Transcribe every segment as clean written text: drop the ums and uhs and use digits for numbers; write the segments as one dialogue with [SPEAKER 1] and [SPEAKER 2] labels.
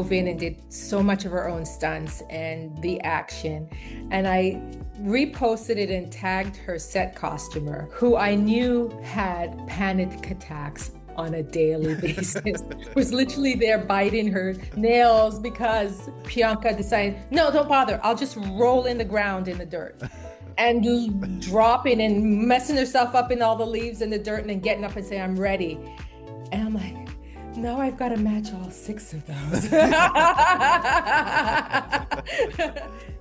[SPEAKER 1] dove in and did so much of her own stunts and the action. And I reposted it and tagged her set costumer, who I knew had panic attacks on a daily basis, was literally there biting her nails because Priyanka decided, no, don't bother. I'll just roll in the ground in the dirt. And dropping and messing herself up in all the leaves and the dirt and then getting up and saying, I'm ready. And I'm like, now I've got to match all 6 of those.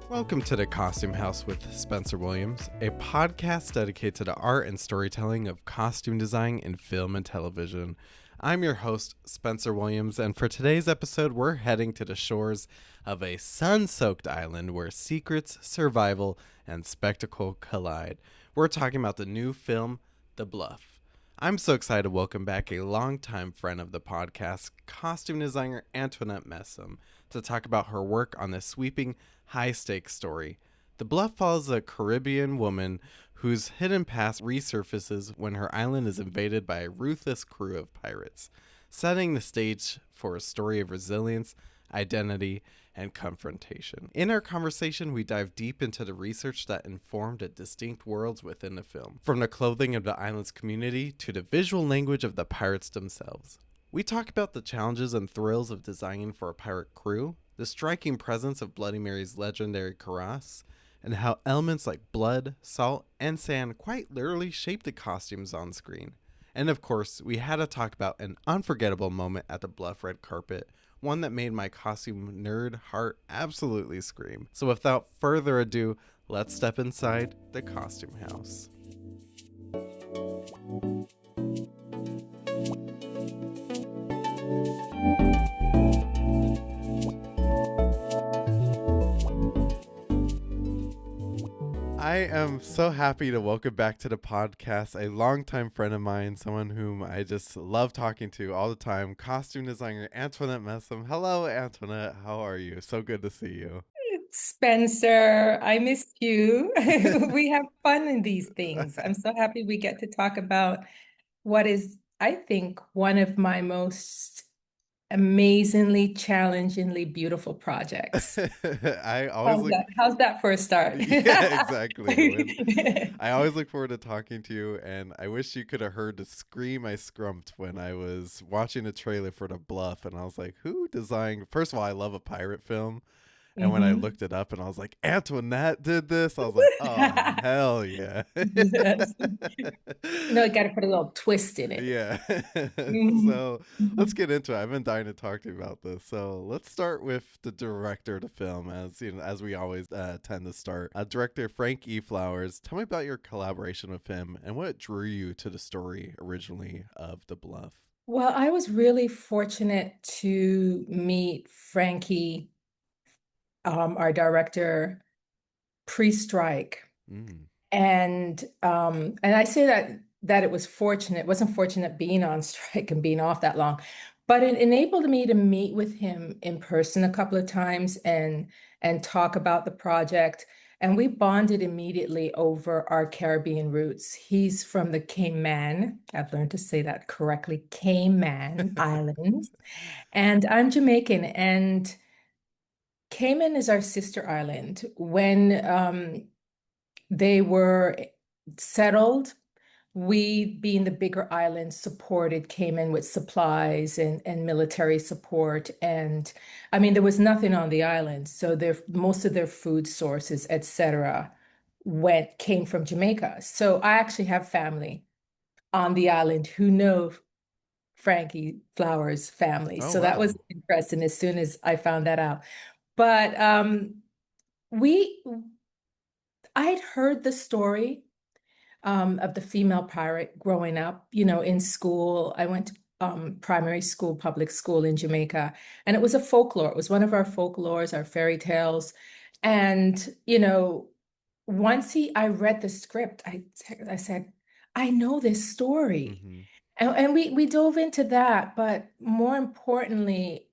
[SPEAKER 2] Welcome to the Costume House with Spencer Williams, a podcast dedicated to the art and storytelling of costume design in film and television. I'm your host, Spencer Williams, and for today's episode, we're heading to the shores of a sun-soaked island where secrets, survival, and spectacle collide. We're talking about the new film, The Bluff. I'm so excited to welcome back a longtime friend of the podcast, costume designer Antoinette Messam, to talk about her work on this sweeping, high-stakes story. The Bluff follows a Caribbean woman whose hidden past resurfaces when her island is invaded by a ruthless crew of pirates, setting the stage for a story of resilience, identity, and confrontation. In our conversation, we dive deep into the research that informed the distinct worlds within the film, from the clothing of the island's community to the visual language of the pirates themselves. We talk about the challenges and thrills of designing for a pirate crew, the striking presence of Bloody Mary's legendary cuirass, and how elements like blood, salt, and sand quite literally shape the costumes on screen. And of course, we had to talk about an unforgettable moment at the Bluff red carpet, one that made my costume nerd heart absolutely scream. So without further ado, let's step inside the costume house. I am so happy to welcome back to the podcast a longtime friend of mine, someone whom I just love talking to all the time, costume designer Antoinette Messam. Hello, Antoinette. How are you? So good to see you.
[SPEAKER 1] Spencer, I missed you. We have fun in these things. I'm so happy we get to talk about what is, I think, one of my most amazingly, challengingly beautiful projects.
[SPEAKER 2] I always
[SPEAKER 1] How's that for a start?
[SPEAKER 2] Yeah, exactly. I always look forward to talking to you, and I wish you could have heard the scream I scrumped when I was watching a trailer for The Bluff, and I was like, who designed? First of all, I love a pirate film. And when I looked it up and I was like, Antoinette did this, I was like, oh, hell yeah.
[SPEAKER 1] Yes. No, you got to put a little twist in it.
[SPEAKER 2] Yeah.
[SPEAKER 1] Mhm.
[SPEAKER 2] So let's get into it. I've been dying to talk to you about this. So let's start with the director of the film, as you know, as we always tend to start. Director Frank E. Flowers. Tell me about your collaboration with him and what drew you to the story originally of The Bluff.
[SPEAKER 1] Well, I was really fortunate to meet Frankie, our director, pre-strike. And I say that it was fortunate. It wasn't fortunate being on strike and being off that long, but it enabled me to meet with him in person a couple of times and talk about the project. And we bonded immediately over our Caribbean roots. He's from the Cayman. I've learned to say that correctly, Cayman Islands. And I'm Jamaican, and Cayman is our sister island. When they were settled, we, being the bigger island, supported Cayman with supplies and military support. And I mean, there was nothing on the island, so most of their food sources, etc., came from Jamaica. So I actually have family on the island who know Frankie Flowers' family.
[SPEAKER 2] Oh,
[SPEAKER 1] So that
[SPEAKER 2] wow.
[SPEAKER 1] was interesting as soon as I found that out. But we I'd heard the story of the female pirate growing up, in school. I went to primary school, public school in Jamaica, and it was a folklore. It was one of our folklores, our fairy tales. And, once I read the script, I said, I know this story. And we dove into that, but more importantly,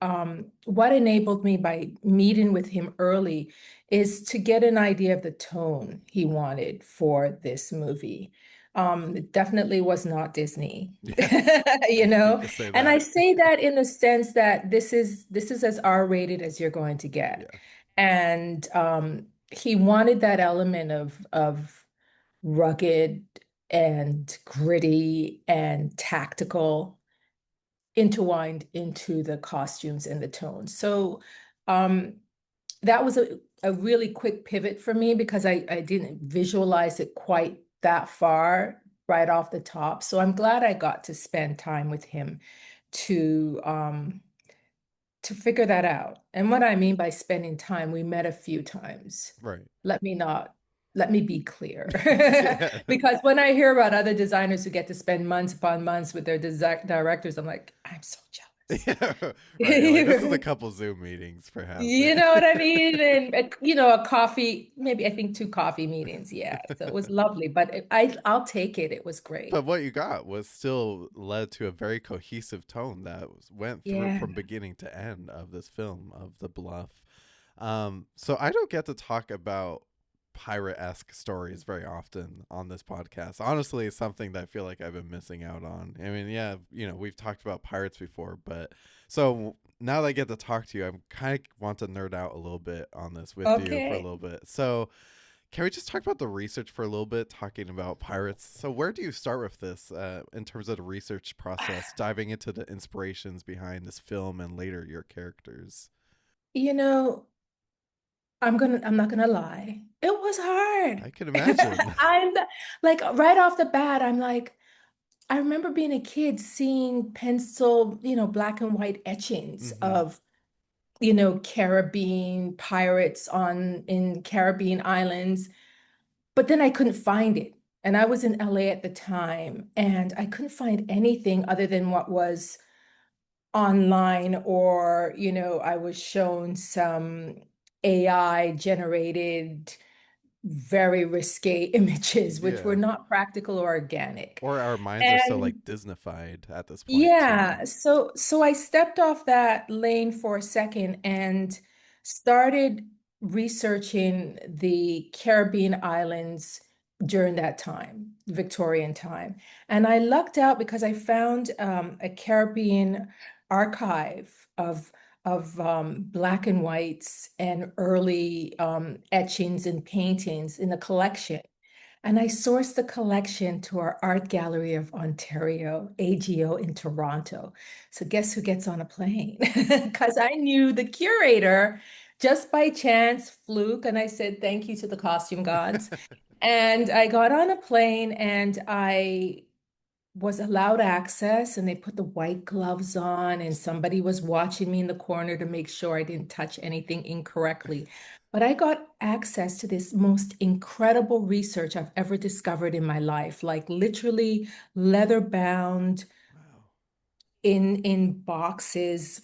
[SPEAKER 1] what enabled me by meeting with him early is to get an idea of the tone he wanted for this movie. It definitely was not Disney.
[SPEAKER 2] Yeah,
[SPEAKER 1] You
[SPEAKER 2] you
[SPEAKER 1] know?
[SPEAKER 2] could say
[SPEAKER 1] And I
[SPEAKER 2] that.
[SPEAKER 1] say that in the sense that this is as R-rated as you're going to get.
[SPEAKER 2] Yeah,
[SPEAKER 1] And he wanted that element of rugged and gritty and tactical intertwined into the costumes and the tones. So um, that was a really quick pivot for me because I didn't visualize it quite that far right off the top. So I'm glad I got to spend time with him to um, to figure that out. And what I mean by spending time, we met a few times.
[SPEAKER 2] right.
[SPEAKER 1] Let me not, Let me be clear.
[SPEAKER 2] Yeah.
[SPEAKER 1] Because when I hear about other designers who get to spend months upon months with their directors, I'm like, I'm so jealous.
[SPEAKER 2] Yeah, right. You're like, this is a couple Zoom meetings, perhaps.
[SPEAKER 1] You know what I mean? And you know, a coffee, maybe I think two coffee meetings. Yeah. So it was lovely, but I'll take it. It was great.
[SPEAKER 2] But what you got was still led to a very cohesive tone that went through
[SPEAKER 1] Yeah.
[SPEAKER 2] from beginning to end of this film of the Bluff. So I don't get to talk about pirate-esque stories very often on this podcast. Honestly, it's something that I feel like I've been missing out on. I mean, yeah, we've talked about pirates before, but so now that I get to talk to you, I'm kind of want to nerd out a little bit on this with you for a
[SPEAKER 1] Okay.
[SPEAKER 2] little bit. So can we just talk about the research for a little bit, talking about pirates? So, where do you start with this in terms of the research process, diving into the inspirations behind this film and later your characters?
[SPEAKER 1] You know, I'm not gonna lie. It was hard.
[SPEAKER 2] I can imagine.
[SPEAKER 1] I'm the, like right off the bat, I'm like, I remember being a kid seeing pencil, black and white etchings
[SPEAKER 2] Hmm.
[SPEAKER 1] of, Caribbean pirates on in Caribbean islands, but then I couldn't find it. And I was in LA at the time, and I couldn't find anything other than what was online, or I was shown some AI generated very risque images which were
[SPEAKER 2] Yeah.
[SPEAKER 1] not practical or organic.
[SPEAKER 2] Or our minds are so
[SPEAKER 1] And
[SPEAKER 2] like Disneyfied at this point too.
[SPEAKER 1] yeah, so I stepped off that lane for a second and started researching the Caribbean islands during that time, Victorian time. And I lucked out because I found a Caribbean archive of black and whites and early etchings and paintings in a collection. And I sourced the collection to our Art Gallery of Ontario, AGO in Toronto. So guess who gets on a plane? Because I knew the curator just by chance, fluke, and I said thank you to the costume gods. And I got on a plane and I was allowed access, and they put the white gloves on, and somebody was watching me in the corner to make sure I didn't touch anything incorrectly. But I got access to this most incredible research I've ever discovered in my life, like literally leather bound
[SPEAKER 2] Wow.
[SPEAKER 1] in boxes.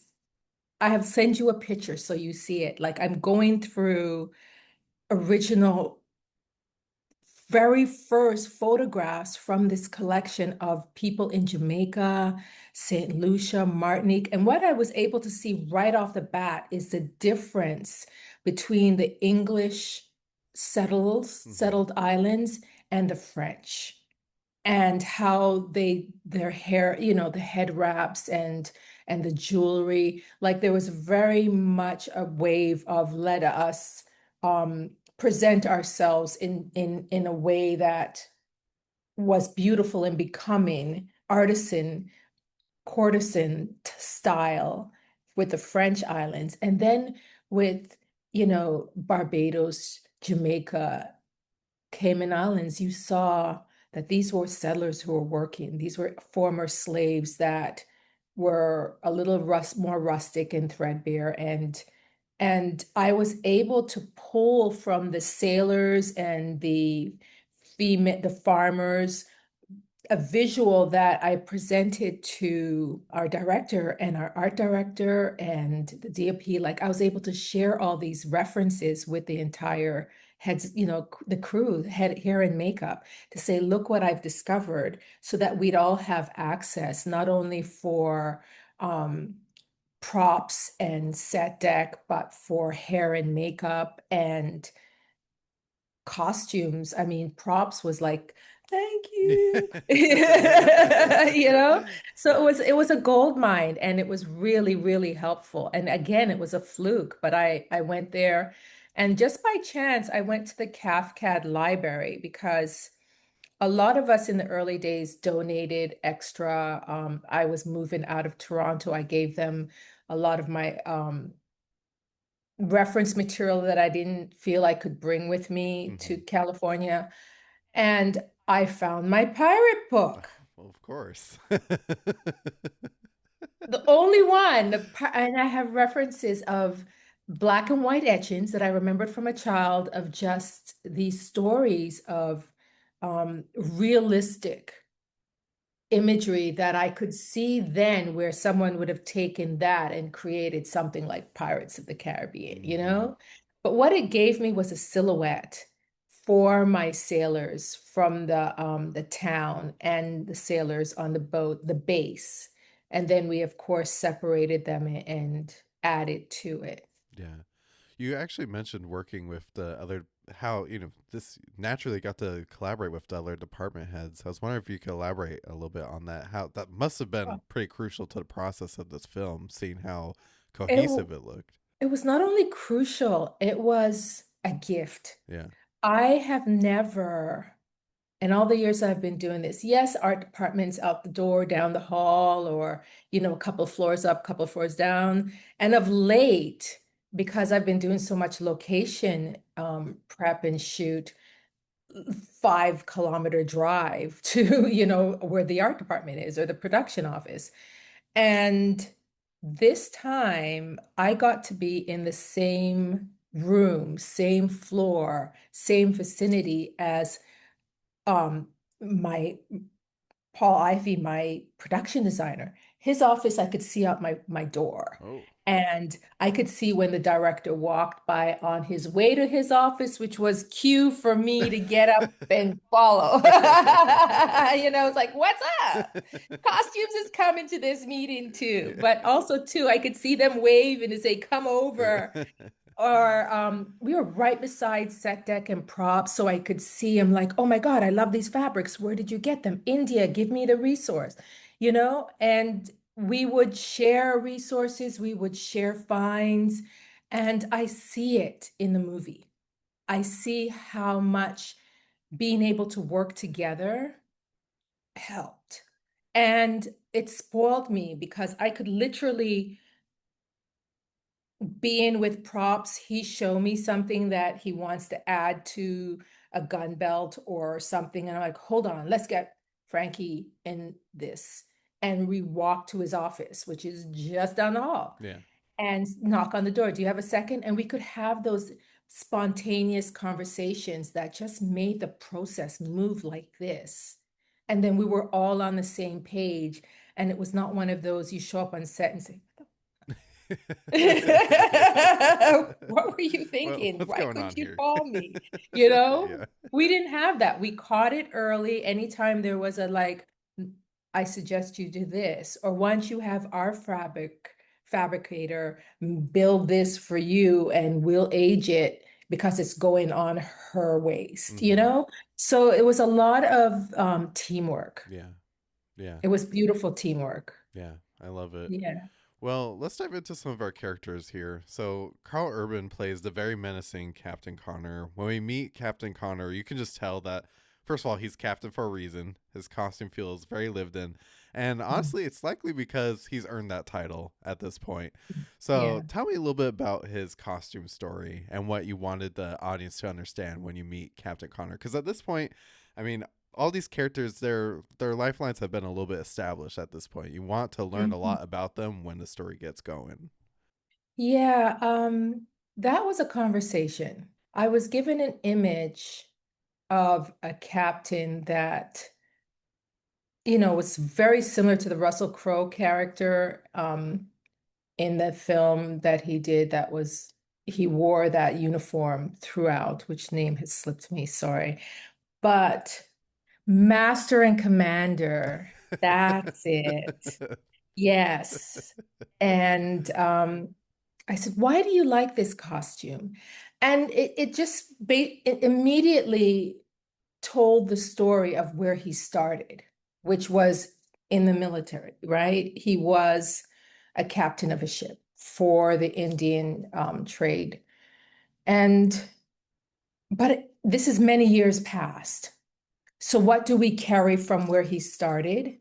[SPEAKER 1] I have sent you a picture so you see it. Like I'm going through original very first photographs from this collection of people in Jamaica, St. Lucia, Martinique. And what I was able to see right off the bat is the difference between the English
[SPEAKER 2] Hmm.
[SPEAKER 1] settled islands and the French, and how their hair, the head wraps and the jewelry. Like there was very much a wave of let us present ourselves in a way that was beautiful and becoming artisan courtesan style with the French islands, and then with Barbados, Jamaica, Cayman Islands, you saw that these were settlers who were working. These were former slaves that were a little more rustic and threadbare. And I was able to pull from the sailors and the farmers a visual that I presented to our director and our art director and the DOP. Like I was able to share all these references with the entire heads, the crew, head, hair, and makeup to say, look what I've discovered, so that we'd all have access, not only for um, props and set deck, but for hair and makeup and costumes. I mean, props was like thank
[SPEAKER 2] Yeah.
[SPEAKER 1] you. You know? So it was a gold mine and it was really, really helpful. And again, it was a fluke, but I went there and just by chance I went to the CAFCAD library because a lot of us in the early days donated extra. I was moving out of Toronto. I gave them a lot of my reference material that I didn't feel I could bring with me to
[SPEAKER 2] Hmm.
[SPEAKER 1] California. And I found my pirate book.
[SPEAKER 2] Well, of course.
[SPEAKER 1] The only one, and I have references of black and white etchings that I remembered from a child of just these stories of realistic imagery that I could see then where someone would have taken that and created something like Pirates of the Caribbean, you
[SPEAKER 2] Hmm.
[SPEAKER 1] know? But what it gave me was a silhouette for my sailors from the town and the sailors on the boat, the base. And then we of course separated them and added to it.
[SPEAKER 2] Yeah. You actually mentioned working with the other, how, this naturally got to collaborate with the other department heads. I was wondering if you could elaborate a little bit on that. How that must have been pretty crucial to the process of this film, seeing how
[SPEAKER 1] It
[SPEAKER 2] cohesive it looked.
[SPEAKER 1] it was not only crucial, it was a gift.
[SPEAKER 2] Yeah.
[SPEAKER 1] I have never, in all the years I've been doing this, yes, art department's out the door, down the hall, or, a couple of floors up, couple of floors down. And of late, because I've been doing so much location prep and shoot, 5 kilometer drive to, where the art department is or the production office. And this time I got to be in the same room, same floor, same vicinity as um my Paul Ivy, my production designer. His office, I could see out my door.
[SPEAKER 2] Oh.
[SPEAKER 1] And I could see when the director walked by on his way to his office, which was cue for me to get up and follow. It's like, what's up? Costumes is coming to this meeting too.
[SPEAKER 2] Yeah.
[SPEAKER 1] But also, too, I could see them wave and say, come over.
[SPEAKER 2] Yeah.
[SPEAKER 1] Or we were right beside set deck and props, so I could see him like, oh my God, I love these fabrics. Where did you get them? India, give me the resource, And we would share resources, we would share finds, and I see it in the movie. I see how much being able to work together helped. And it spoiled me because I could literally being with props, he show me something that he wants to add to a gun belt or something. And I'm like, hold on, let's get Frankie in this. And we walk to his office, which is just down the hall,
[SPEAKER 2] Yeah.
[SPEAKER 1] and knock on the door. Do you have a second? And we could have those spontaneous conversations that just made the process move like this. And then we were all on the same page. And it was not one of those you show up on set and say, what were you thinking?
[SPEAKER 2] What's
[SPEAKER 1] Why
[SPEAKER 2] going on
[SPEAKER 1] couldn't you
[SPEAKER 2] here?
[SPEAKER 1] call me?
[SPEAKER 2] Yeah.
[SPEAKER 1] We didn't have that. We caught it early. Anytime there was a like, I suggest you do this, or once you have our fabricator build this for you and we'll age it because it's going on her waist,
[SPEAKER 2] Hmm.
[SPEAKER 1] So it was a lot of teamwork.
[SPEAKER 2] Yeah. Yeah.
[SPEAKER 1] It was beautiful teamwork.
[SPEAKER 2] Yeah. I love it.
[SPEAKER 1] Yeah.
[SPEAKER 2] Well, let's dive into some of our characters here. So, Carl Urban plays the very menacing Captain Connor. When we meet Captain Connor, you can just tell that, first of all, he's captain for a reason. His costume feels very lived in. And
[SPEAKER 1] Mm.
[SPEAKER 2] honestly, it's likely because he's earned that title at this point.
[SPEAKER 1] Yeah.
[SPEAKER 2] So, tell me a little bit about his costume story and what you wanted the audience to understand when you meet Captain Connor. Because at this point, I mean, all these characters, their lifelines have been a little bit established at this point. You want to learn a
[SPEAKER 1] Mhm.
[SPEAKER 2] lot about them when the story gets going.
[SPEAKER 1] Yeah, that was a conversation. I was given an image of a captain that, was very similar to the Russell Crowe character in the film that he did he wore that uniform throughout, which name has slipped me, sorry. But Master and Commander, that's it. Yes. And I said, why do you like this costume? And it just it immediately told the story of where he started, which was in the military, right? He was a captain of a ship for the Indian trade. And, but this is many years past. So what do we carry from where he started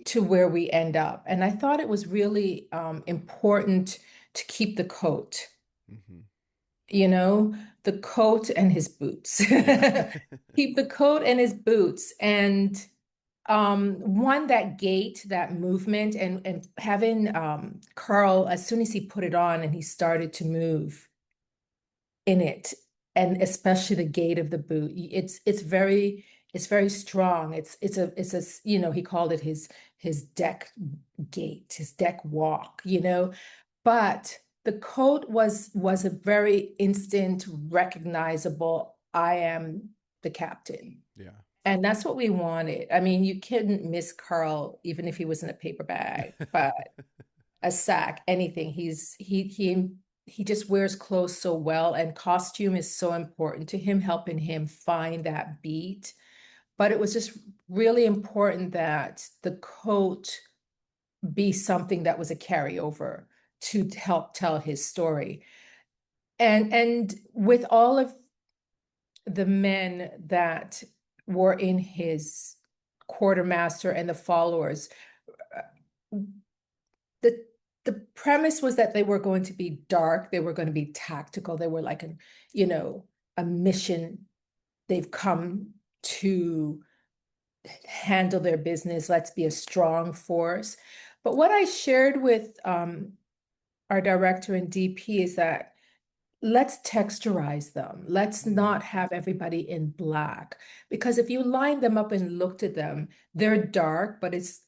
[SPEAKER 1] to where we end up? And I thought it was really important to keep the coat,
[SPEAKER 2] Hmm.
[SPEAKER 1] you know, the coat and his boots.
[SPEAKER 2] Yeah.
[SPEAKER 1] Keep the coat and his boots. And one, that gait, that movement, and having Carl, as soon as he put it on and he started to move in it, and especially the gait of the boot, it's very strong. It's a he called it his deck gait, his deck walk, but the coat was a very instant, recognizable, I am the captain.
[SPEAKER 2] Yeah.
[SPEAKER 1] And that's what we wanted. I mean, you couldn't miss Carl, even if he was in a paper bag, but a sack, anything. He just wears clothes so well, and costume is so important to him, helping him find that beat. But it was just really important that the coat be something that was a carryover to help tell his story. And with all of the men that were in his quartermaster and the followers, uh, the the premise was that they were going to be dark, they were going to be tactical, they were like you know, a mission. They've come to handle their business. Let's be a strong force. But what I shared with our director and DP is that let's texturize them. Let's
[SPEAKER 2] Mm.
[SPEAKER 1] not have everybody in black, because if you line them up and looked at them, they're dark, but it's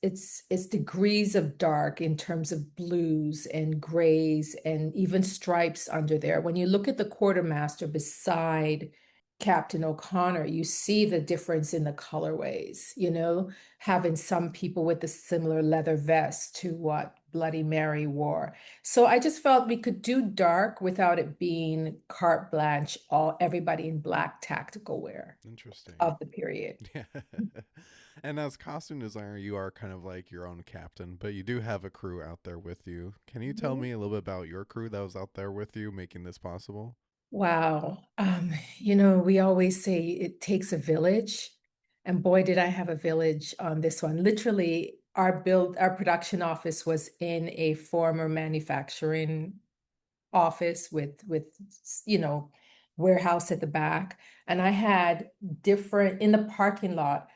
[SPEAKER 1] degrees of dark in terms of blues and grays and even stripes under there. When you look at the quartermaster beside Captain O'Connor, you see the difference in the colorways, having some people with the similar leather vest to what Bloody Mary wore. So I just felt we could do dark without it being carte blanche, all everybody in black tactical wear
[SPEAKER 2] Interesting.
[SPEAKER 1] of the period.
[SPEAKER 2] Yeah. And as costume designer, you are kind of like your own captain, but you do have a crew out there with you. Can you tell
[SPEAKER 1] Mhm.
[SPEAKER 2] me a little bit about your crew that was out there with you making this possible?
[SPEAKER 1] Wow. We always say it takes a village, and boy, did I have a village on this one. Literally, our production office was in a former manufacturing office with you know warehouse at the back, and I had different in the parking lot.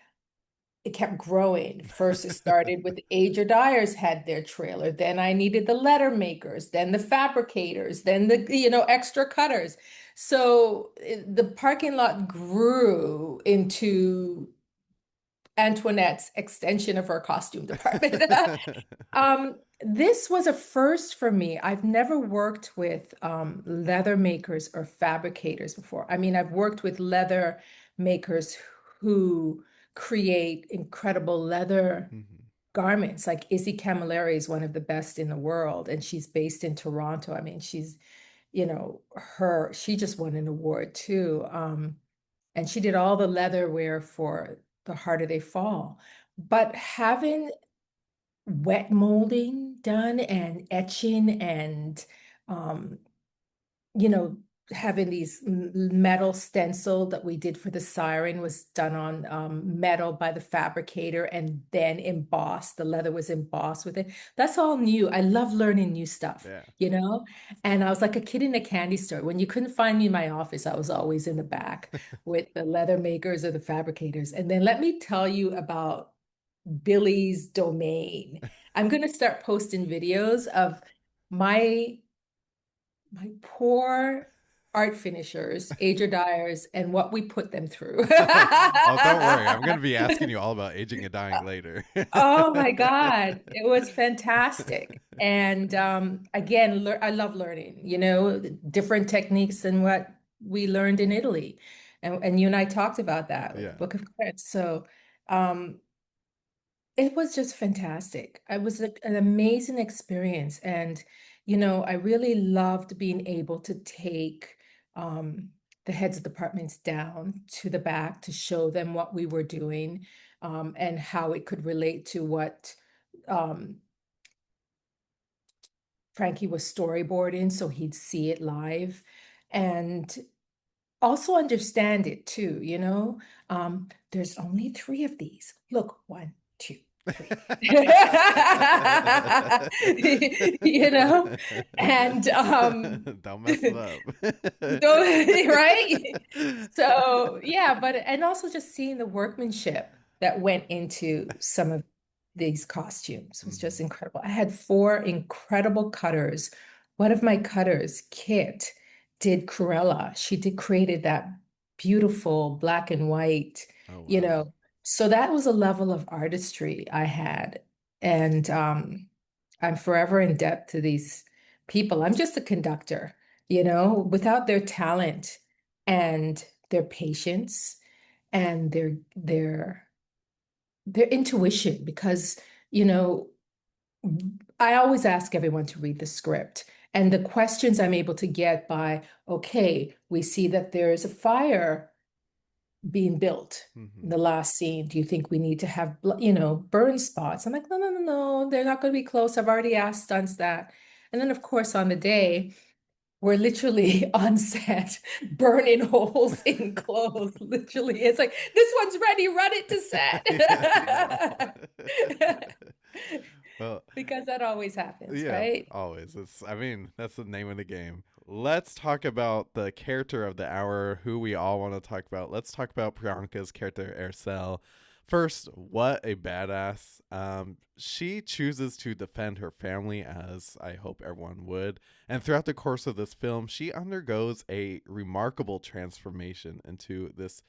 [SPEAKER 1] It kept growing. First, it started with Ager Dyers had their trailer. Then I needed the letter makers, then the fabricators, then the extra cutters. So the parking lot grew into Antoinette's extension of her costume department. This was a first for me. I've never worked with leather makers or fabricators before. I mean, I've worked with leather makers who create incredible leather
[SPEAKER 2] Mhm.
[SPEAKER 1] garments. Like Izzy Camilleri is one of the best in the world, and she's based in Toronto. I mean, she just won an award too. And she did all the leather wear for The Harder They Fall. But having wet molding done and etching and um, you know, having these metal stencil that we did for the siren was done on metal by the fabricator and then embossed. The leather was embossed with it. That's all new. I love learning new stuff,
[SPEAKER 2] Yeah.
[SPEAKER 1] And I was like a kid in a candy store. When you couldn't find me in my office, I was always in the back with the leather makers or the fabricators. And then let me tell you about Billy's Domain. I'm going to start posting videos of my my poor art finishers, Ager Dyers, and what we put them through.
[SPEAKER 2] Oh, don't worry. I'm going to be asking you all about aging and dying later.
[SPEAKER 1] Oh my God, it was fantastic. And again, I love learning, different techniques than what we learned in Italy. And you and I talked about that with the
[SPEAKER 2] Yeah.
[SPEAKER 1] Book of Credits. So um, it was just fantastic. It was an amazing experience. And, I really loved being able to take um, the heads of departments down to the back to show them what we were doing, and how it could relate to what um, Frankie was storyboarding, so he'd see it live. And also understand it too, you know. There's only three of these. Look, one, two, three. You know, and
[SPEAKER 2] Don't mess it up.
[SPEAKER 1] right? So yeah, but and also just seeing the workmanship that went into some of these costumes was just
[SPEAKER 2] Mhm.
[SPEAKER 1] incredible. I had four incredible cutters. One of my cutters, Kit, did Cruella. She did created that beautiful black and white,
[SPEAKER 2] Oh
[SPEAKER 1] you
[SPEAKER 2] wow.
[SPEAKER 1] know. So that was a level of artistry I had. And I'm forever in debt to these people. I'm just a conductor, you know, without their talent and their patience and their intuition, because, you know, I always ask everyone to read the script. And the questions I'm able to get by, okay, we see that there's a fire being built in
[SPEAKER 2] Hmm.
[SPEAKER 1] the last scene. Do you think we need to have, you know, burn spots? I'm like, no, no, no, no, they're not going to be close. I've already asked stunts that. And then, of course, on the day, we're literally on set burning holes in clothes. Literally, it's like, this one's ready, run it
[SPEAKER 2] Yeah,
[SPEAKER 1] to
[SPEAKER 2] no.
[SPEAKER 1] set.
[SPEAKER 2] Well,
[SPEAKER 1] Because that always happens,
[SPEAKER 2] yeah,
[SPEAKER 1] right?
[SPEAKER 2] always. It's I mean, that's the name of the game. Let's talk about the character of the hour, who we all want to talk about. Let's talk about Priyanka's character, Ercel. First, what a badass. She chooses to defend her family, as I hope everyone would. And throughout the course of this film, she undergoes a remarkable transformation into this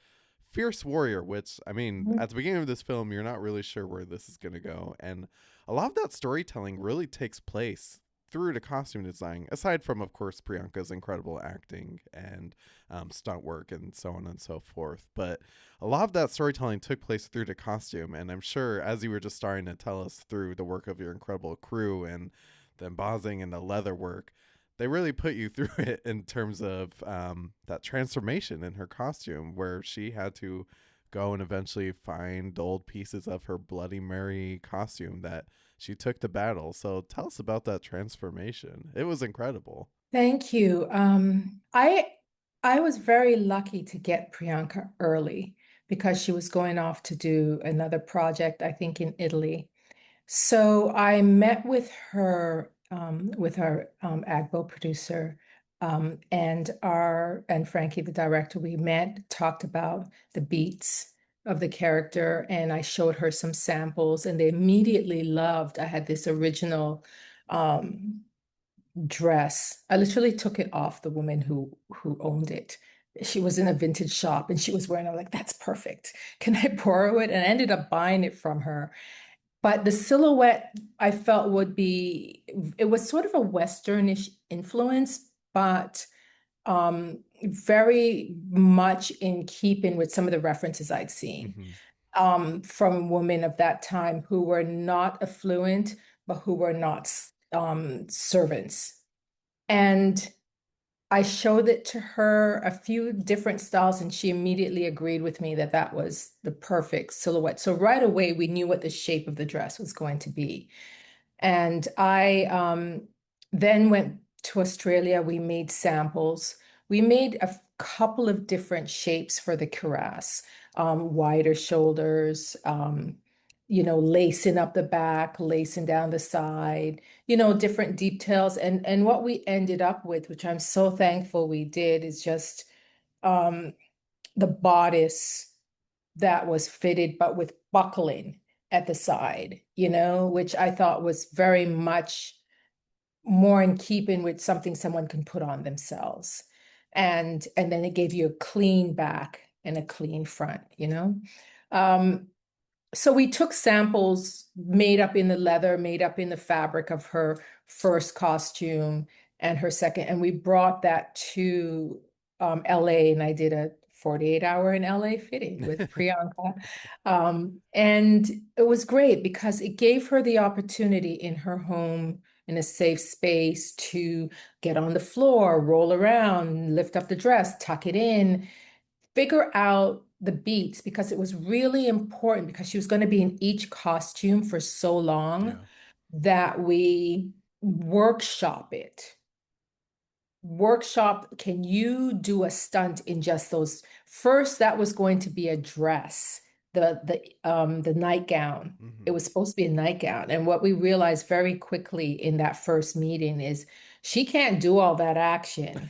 [SPEAKER 2] fierce warrior, which, I mean, at the beginning of this film, you're not really sure where this is going to go. And a lot of that storytelling really takes place through the costume design, aside from, of course, Priyanka's incredible acting and stunt work and so on and so forth. But a lot of that storytelling took place through the costume. And I'm sure, as you were just starting to tell us through the work of your incredible crew and the embossing and the leather work, they really put you through it in terms of that transformation in her costume, where she had to go and eventually find old pieces of her Bloody Mary costume that she took to battle. So tell us about that transformation. It was incredible.
[SPEAKER 1] Thank you. I was very lucky to get Priyanka early because she was going off to do another project, I think in Italy. So I met with our Agbo producer, and Frankie, the director. We met, talked about the beats of the character, and I showed her some samples, and they immediately loved. I had this original um, dress. I literally took it off the woman who owned it. She was in a vintage shop and she was wearing it. I'm like, that's perfect. Can I borrow it? And I ended up buying it from her. But the silhouette I felt would be, it was sort of a Westernish influence, but very much in keeping with some of the references I'd seen
[SPEAKER 2] Hmm.
[SPEAKER 1] from women of that time who were not affluent, but who were not servants. And I showed it to her a few different styles, and she immediately agreed with me that that was the perfect silhouette. So right away, we knew what the shape of the dress was going to be. And I then went to Australia. We made samples. We made a couple of different shapes for the cuirass, wider shoulders, you know, lacing up the back, lacing down the side, you know, different details. And what we ended up with, which I'm so thankful we did, is just um, the bodice that was fitted, but with buckling at the side, you know, which I thought was very much more in keeping with something someone can put on themselves. And then it gave you a clean back and a clean front, you know. Um, so we took samples made up in the leather, made up in the fabric of her first costume and her second, and we brought that to LA, and I did a 48-hour in LA fitting with Priyanka. And it was great because it gave her the opportunity in her home in a safe space to get on the floor, roll around, lift up the dress, tuck it in, figure out the beats because it was really important because she was going to be in each costume for so long
[SPEAKER 2] Yeah.
[SPEAKER 1] that we workshop it. Workshop, can you do a stunt in just those? First, that was going to be a dress, the nightgown. It
[SPEAKER 2] Hmm.
[SPEAKER 1] was supposed to be a nightgown. And what we realized very quickly in that first meeting is she can't do all that action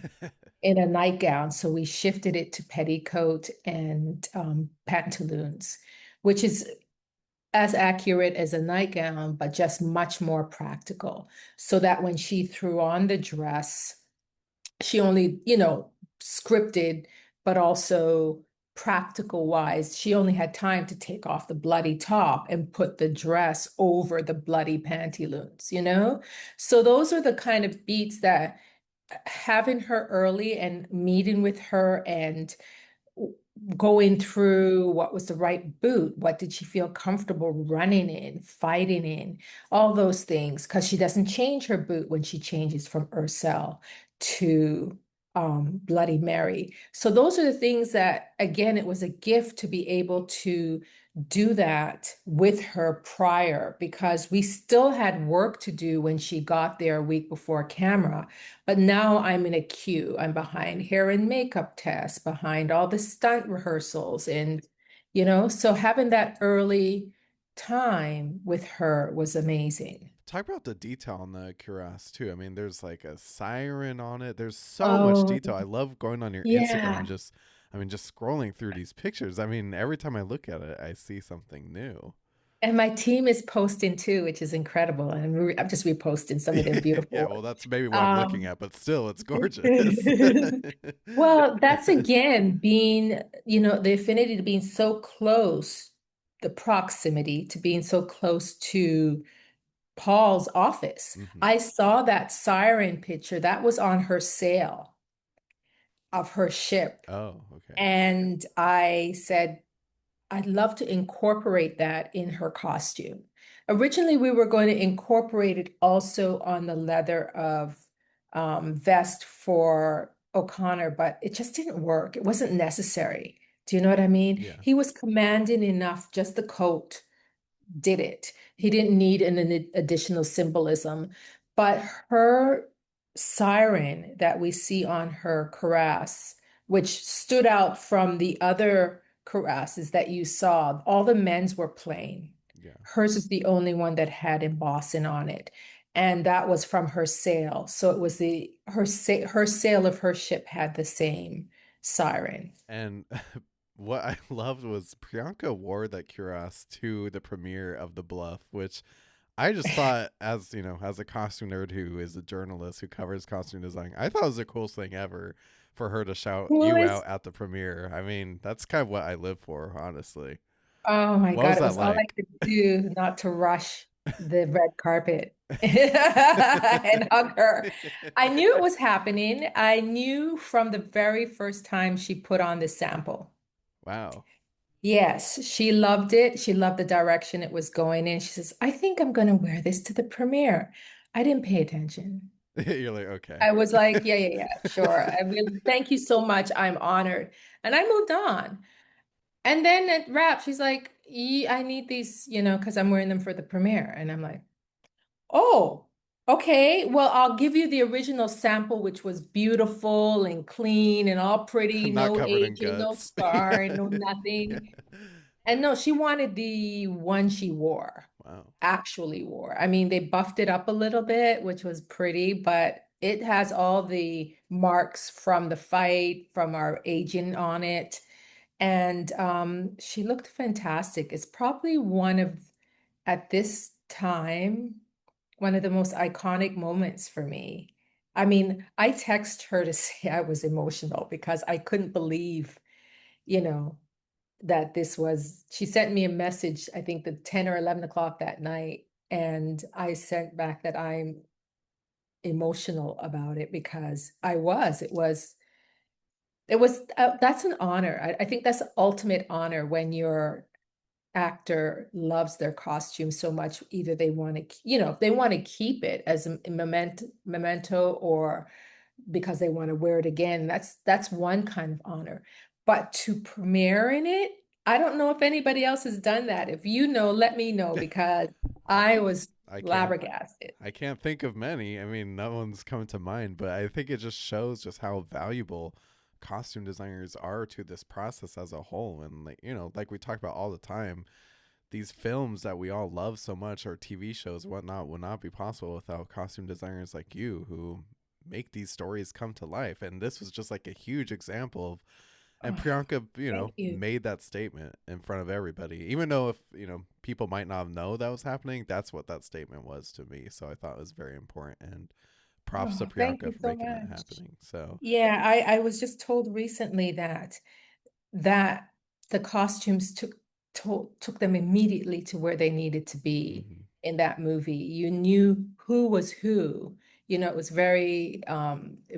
[SPEAKER 1] in a nightgown. So we shifted it to petticoat and pantaloons, which is as accurate as a nightgown, but just much more practical. So that when she threw on the dress, she only, scripted, but also practical wise, she only had time to take off the bloody top and put the dress over the bloody pantaloons, you know? So those are the kind of beats that having her early and meeting with her and going through what was the right boot, what did she feel comfortable running in, fighting in, all those things, because she doesn't change her boot when she changes from Ursel to Bloody Mary. So those are the things that, again, it was a gift to be able to do that with her prior because we still had work to do when she got there a week before camera. But now I'm in a queue. I'm behind hair and makeup tests, behind all the stunt rehearsals. And, so having that early time with her was amazing.
[SPEAKER 2] Talk about the detail on the cuirass too. I mean, there's like a siren on it. There's so much
[SPEAKER 1] Oh,
[SPEAKER 2] detail. I love going on your Instagram and
[SPEAKER 1] yeah.
[SPEAKER 2] just, I mean, just scrolling through these pictures. I mean, every time I look at it, I see something new.
[SPEAKER 1] And my team is posting too, which is incredible. And I'm just reposting some of their
[SPEAKER 2] Yeah,
[SPEAKER 1] beautiful
[SPEAKER 2] well,
[SPEAKER 1] ones.
[SPEAKER 2] that's maybe what I'm looking
[SPEAKER 1] Um,
[SPEAKER 2] at, but still, it's gorgeous.
[SPEAKER 1] well, that's again being, the affinity to being so close, the proximity to being so close to Paul's office.
[SPEAKER 2] Hmm.
[SPEAKER 1] I saw that siren picture that was on her sail of her ship.
[SPEAKER 2] Oh, okay.
[SPEAKER 1] And I said, I'd love to incorporate that in her costume. Originally, we were going to incorporate it also on the leather of vest for O'Connor, but it just didn't work. It wasn't necessary. Do you know what I mean?
[SPEAKER 2] Yeah.
[SPEAKER 1] He was commanding enough, just the coat did it. He didn't need an additional symbolism. But her siren that we see on her cuirass, which stood out from the other cuirasses that you saw, all the men's were plain.
[SPEAKER 2] Yeah.
[SPEAKER 1] Hers is the only one that had embossing on it. And that was from her sail. So it was her sail of her ship had the same siren.
[SPEAKER 2] And what I loved was Priyanka wore that cuirass to the premiere of The Bluff, which I just thought, as you know, as a costume nerd who is a journalist who covers costume design, I thought it was the coolest thing ever for her to shout you
[SPEAKER 1] Coolest.
[SPEAKER 2] out at the premiere. I mean, that's kind of what I live for, honestly.
[SPEAKER 1] Oh my
[SPEAKER 2] What
[SPEAKER 1] God,
[SPEAKER 2] was
[SPEAKER 1] it
[SPEAKER 2] that
[SPEAKER 1] was all I
[SPEAKER 2] like?
[SPEAKER 1] could do not to rush the red carpet and hug her. I knew it was happening. I knew from the very first time she put on the sample.
[SPEAKER 2] Wow.
[SPEAKER 1] Yes, she loved it. She loved the direction it was going in. She says, I think I'm going to wear this to the premiere. I didn't pay attention.
[SPEAKER 2] You're like, okay.
[SPEAKER 1] I was like, yeah, yeah, yeah, sure. I really, thank you so much. I'm honored. And I moved on. And then at wrap, she's like, I need these, because I'm wearing them for the premiere. And I'm like, oh, okay. Well, I'll give you the original sample, which was beautiful and clean and all pretty,
[SPEAKER 2] Not
[SPEAKER 1] no
[SPEAKER 2] covered in
[SPEAKER 1] aging, no
[SPEAKER 2] guts.
[SPEAKER 1] scar, no nothing. And no, she wanted the one she wore,
[SPEAKER 2] Wow.
[SPEAKER 1] actually wore. I mean, they buffed it up a little bit, which was pretty, but it has all the marks from the fight, from our agent on it. And she looked fantastic. It's probably one of, at this time, one of the most iconic moments for me. I mean, I text her to say I was emotional because I couldn't believe, you know, that this was, she sent me a message, I think the 10 or 11 o'clock that night. And I sent back that I'm emotional about it because it was, that's an honor. I think that's the ultimate honor when you're actor loves their costume so much, either they want to, if they want to keep it as a memento, or because they want to wear it again, that's one kind of honor. But to premiere in it, I don't know if anybody else has done that. If you know, let me know, because I was
[SPEAKER 2] I can't
[SPEAKER 1] flabbergasted.
[SPEAKER 2] I can't think of many. I mean, no one's coming to mind, but I think it just shows just how valuable costume designers are to this process as a whole. And like, like we talk about all the time, these films that we all love so much, or TV shows, whatnot, would not be possible without costume designers like you who make these stories come to life. And this was just like a huge example of, and
[SPEAKER 1] Oh,
[SPEAKER 2] Priyanka,
[SPEAKER 1] thank you.
[SPEAKER 2] made that statement in front of everybody, even though if people might not know that was happening. That's what that statement was to me. So I thought it was very important, and props to
[SPEAKER 1] Oh, thank
[SPEAKER 2] Priyanka
[SPEAKER 1] you
[SPEAKER 2] for
[SPEAKER 1] so
[SPEAKER 2] making that
[SPEAKER 1] much.
[SPEAKER 2] happening. So,
[SPEAKER 1] Yeah, I was just told recently that the costumes took them immediately to where they needed to be
[SPEAKER 2] mhm,
[SPEAKER 1] in that movie. You knew who was who. It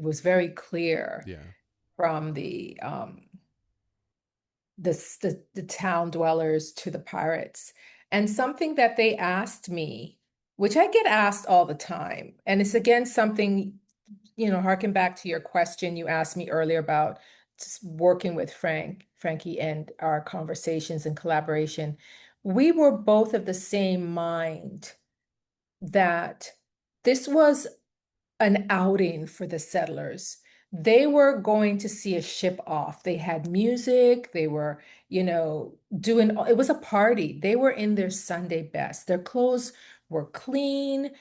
[SPEAKER 1] was very clear
[SPEAKER 2] yeah,
[SPEAKER 1] from the town dwellers to the pirates. And something that they asked me, which I get asked all the time, and it's again something, harken back to your question you asked me earlier about working with Frankie, and our conversations and collaboration. We were both of the same mind that this was an outing for the settlers. They were going to see a ship off. They had music. They were, doing, it was a party. They were in their Sunday best. Their clothes were clean,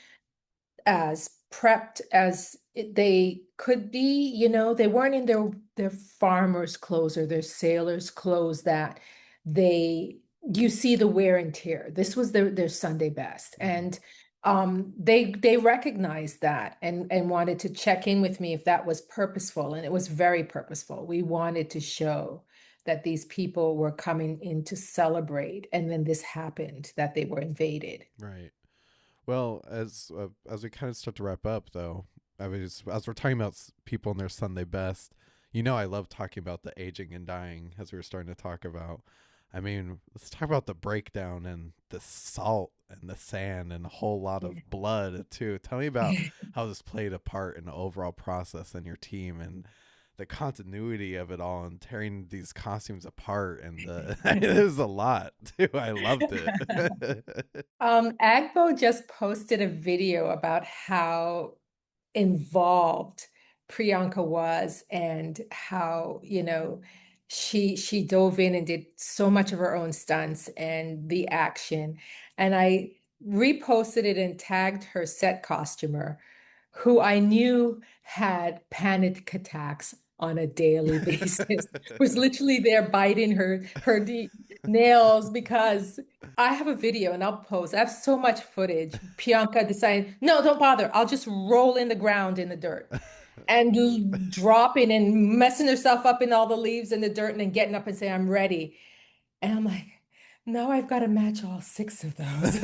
[SPEAKER 1] as prepped as they could be. They weren't in their farmers' clothes or their sailors' clothes that they you see the wear and tear. This was their Sunday best.
[SPEAKER 2] mhm,
[SPEAKER 1] And they recognized that, and wanted to check in with me if that was purposeful. And it was very purposeful. We wanted to show that these people were coming in to celebrate, and then this happened, that they were invaded.
[SPEAKER 2] right. Well, as we kind of start to wrap up, though, I mean, as we're talking about people in their Sunday best, I love talking about the aging and dying, as we were starting to talk about. I mean, let's talk about the breakdown and the salt and the sand and a whole lot of blood too. Tell me about how this played a part in the overall process and your team, and the continuity of it all, and tearing these costumes apart, and it was a lot too. I loved it.
[SPEAKER 1] Agbo just posted a video about how involved Priyanka was, and how, she dove in and did so much of her own stunts and the action. And I reposted it and tagged her set costumer, who I knew had panic attacks on a daily basis, was literally there biting her nails, because I have a video and I'll post. I have so much footage. Priyanka decided, no, don't bother. I'll just roll in the ground in the dirt, and dropping and messing herself up in all the leaves and the dirt, and then getting up and saying, I'm ready. And I'm like, no, I've got to match all six of those.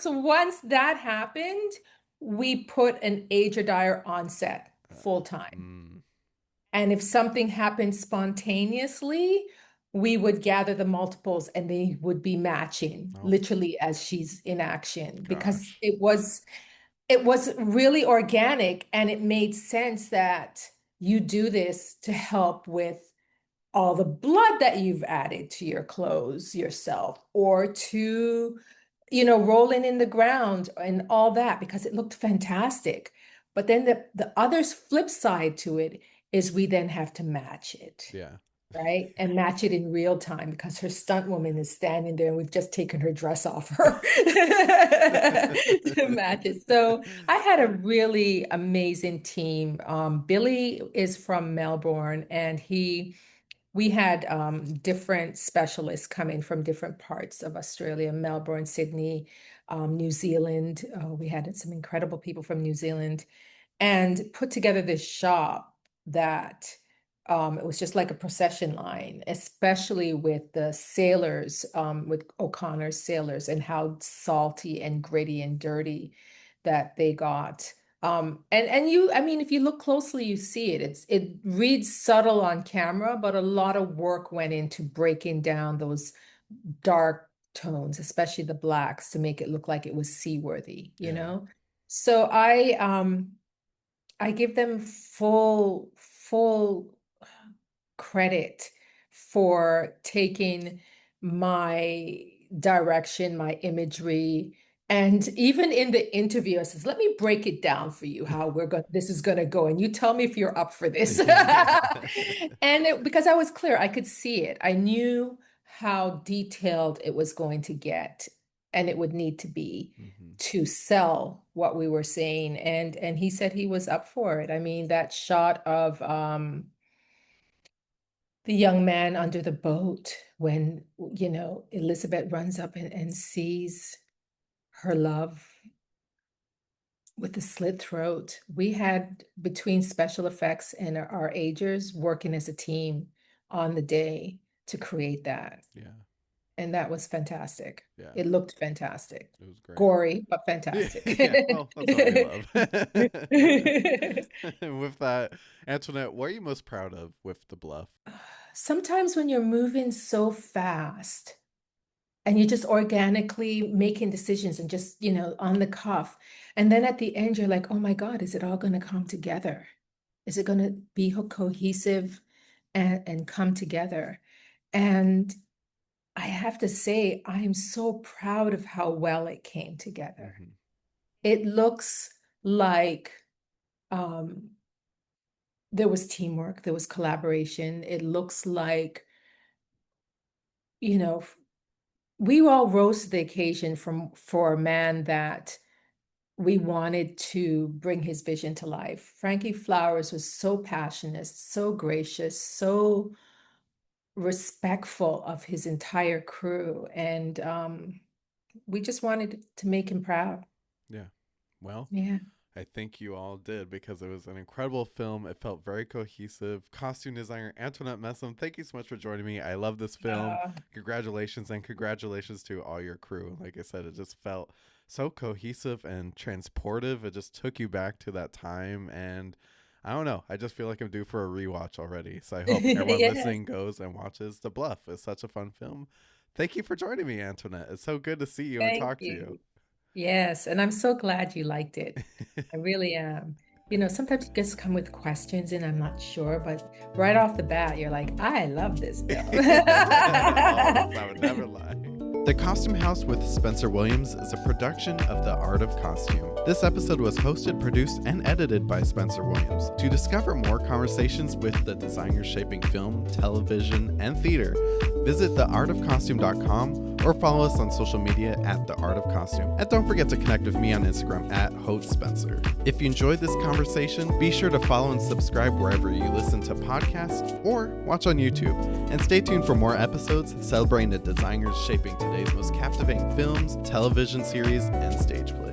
[SPEAKER 1] So once that happened, we put an age dyer on set full time.
[SPEAKER 2] Mm,
[SPEAKER 1] And if something happened spontaneously, we would gather the multiples and they would be matching
[SPEAKER 2] oh
[SPEAKER 1] literally as she's in action, because
[SPEAKER 2] gosh.
[SPEAKER 1] it was really organic, and it made sense that you do this to help with all the blood that you've added to your clothes yourself, or to, rolling in the ground and all that, because it looked fantastic. But then the other flip side to it is we then have to match it,
[SPEAKER 2] Yeah.
[SPEAKER 1] right? And match it in real time, because her stunt woman is standing there and we've just taken her dress off her to match it. So I had a really amazing team. Billy is from Melbourne, and we had different specialists coming from different parts of Australia, Melbourne, Sydney, New Zealand. We had some incredible people from New Zealand, and put together this shop that it was just like a procession line, especially with the sailors, with O'Connor's sailors, and how salty and gritty and dirty that they got. And you, I mean, if you look closely, you see it. It reads subtle on camera, but a lot of work went into breaking down those dark tones, especially the blacks, to make it look like it was seaworthy, you
[SPEAKER 2] Yeah.
[SPEAKER 1] know? So I give them full credit for taking my direction, my imagery, and even in the interview, I says, "Let me break it down for you how this is going to go, and you tell me if you're up for this."
[SPEAKER 2] Yeah.
[SPEAKER 1] Because I was clear, I could see it. I knew how detailed it was going to get, and it would need to be
[SPEAKER 2] Hmm.
[SPEAKER 1] to sell what we were saying. And he said he was up for it. I mean, that shot of the young man under the boat when, Elizabeth runs up and sees her love with the slit throat. We had, between special effects and our agers, working as a team on the day to create that.
[SPEAKER 2] Yeah.
[SPEAKER 1] And that was fantastic.
[SPEAKER 2] Yeah.
[SPEAKER 1] It looked fantastic.
[SPEAKER 2] It was great.
[SPEAKER 1] Gory, but
[SPEAKER 2] Yeah.
[SPEAKER 1] fantastic.
[SPEAKER 2] Yeah. Well, that's what we love. And with that, Antoinette, what are you most proud of with the Bluff?
[SPEAKER 1] Sometimes when you're moving so fast, and you're just organically making decisions and just, on the cuff. And then at the end, you're like, oh my God, is it all going to come together? Is it going to be cohesive and come together? And I have to say, I am so proud of how well it came together.
[SPEAKER 2] Hmm.
[SPEAKER 1] It looks like um, there was teamwork, there was collaboration. It looks like, you know, we all rose to the occasion for a man that we wanted to bring his vision to life. Frankie Flowers was so passionate, so gracious, so respectful of his entire crew. And we just wanted to make him proud.
[SPEAKER 2] Yeah. Well,
[SPEAKER 1] Yeah.
[SPEAKER 2] I think you all did because it was an incredible film. It felt very cohesive. Costume designer Antoinette Messam, thank you so much for joining me. I love this film.
[SPEAKER 1] Uh,
[SPEAKER 2] Congratulations, and congratulations to all your crew. Like I said, it just felt so cohesive and transportive. It just took you back to that time. And I don't know. I just feel like I'm due for a rewatch already. So I hope everyone
[SPEAKER 1] yes.
[SPEAKER 2] listening goes and watches The Bluff. It's such a fun film. Thank you for joining me, Antoinette. It's so good to see you and
[SPEAKER 1] Thank
[SPEAKER 2] talk to you.
[SPEAKER 1] you. Yes. And I'm so glad you liked it. I really am. Sometimes you just come with questions and I'm not sure, but right off the bat, you're like, I love this film.
[SPEAKER 2] Oh, I would never lie. The Costume House with Spencer Williams is a production of The Art of Costume. This episode was hosted, produced, and edited by Spencer Williams. To discover more conversations with the designers shaping film, television, and theater, visit theartofcostume.com or follow us on social media at The Art of Costume. And don't forget to connect with me on Instagram at HostSpencer. If you enjoyed this conversation, be sure to follow and subscribe wherever you listen to podcasts or watch on YouTube. And stay tuned for more episodes celebrating the designers shaping today's most captivating films, television series, and stage plays.